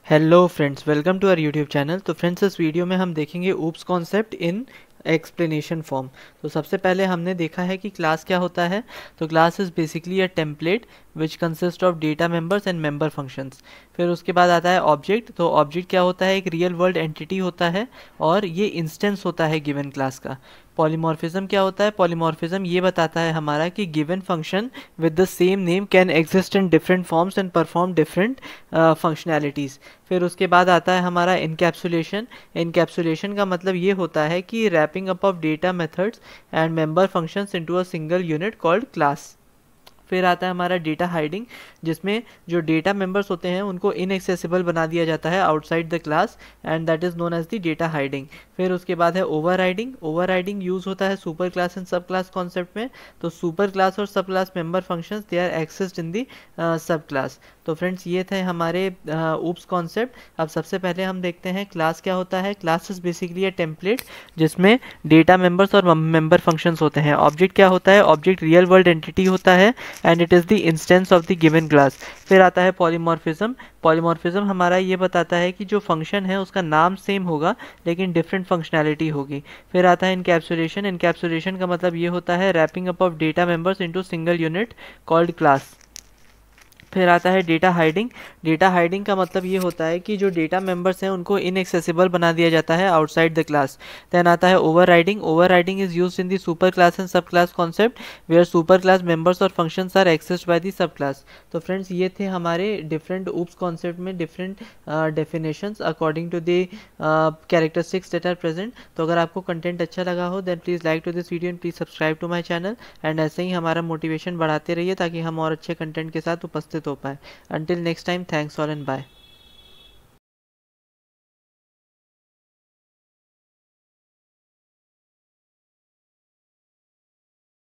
Hello friends, welcome to our YouTube channel. तो friends, इस video में हम देखेंगे OOPs concept in explanation form. तो सबसे पहले हमने देखा है कि क्लास क्या होता है। तो class is basically a template which consist of data members and member functions. फिर उसके बाद आता है ऑब्जेक्ट। तो ऑब्जेक्ट क्या होता है? एक रियल वर्ल्ड एंटिटी होता है और ये इंस्टेंस होता है गिवन क्लास का। पॉलीमॉर्फिज्म क्या होता है? पॉलीमॉर्फिज्म ये बताता है हमारा कि given function with the same name can exist in different forms and perform different functionalities. फिर उसके बाद आता है हमारा इनकैप्सुलेशन। इनकैप्सुलेशन का मतलब ये होता है कि wrapping up of data methods and member functions into a single unit called class. फिर आता है हमारा डेटा हाइडिंग, जिसमें जो डेटा मेंबर्स होते हैं उनको इनएक्सेसिबल बना दिया जाता है outside the class, and that is known as the data hiding. फिर उसके बाद है ओवरराइडिंग। ओवरराइडिंग यूज होता है super class and sub class concept में। तो सुपर क्लास और sub class member functions they are accessed in the sub class. तो फ्रेंड्स, ये थे हमारे ऊप्स कॉन्सेप्ट। अब सबसे पहले हम देखते हैं क्लास क्या होता है। Class is basically a template जिसमें डेटा मेंबर्स और मेंबर फंक्शंस होते हैं। ऑब्जेक्ट क्या होता है? ऑब्जेक्ट रियल वर्ल्ड एंटिटी होता है and it is the instance of the given class. फिर आता है पॉलीमॉर्फिज्म। पॉलीमॉर्फिज्म हमारा ये बताता है कि जो फंक्शन है उसका नाम सेम होगा लेकिन डिफरेंट फंक्शनैलिटी होगी। फिर आता है इनकैप्सुलेशन। इनकैप्सुलेशन का मतलब ये होता है wrapping up of data members into single unit called class. फिर आता है डेटा हाइडिंग। डेटा हाइडिंग का मतलब ये होता है कि जो डेटा मेंबर्स हैं उनको इनएक्सेसिबल बना दिया जाता है आउटसाइड द क्लास। देन आता है overriding. Overriding is used in the super class and sub class concept where super class members और functions are accessed by the sub class. तो फ्रेंड्स, ये थे हमारे डिफरेंट ऊप्स कॉन्सेप्ट में different definitions according to the characteristics that are present. तो अगर आपको content अच्छा लगा हो then please like to this video and please subscribe to my channel. And ऐसे ही हमारा मोटिवेशन बढ़ाते रहिए ताकि हम और अच्छे कंटेंट के साथ उपस्थित हो पाए। Until next time, thanks all and bye.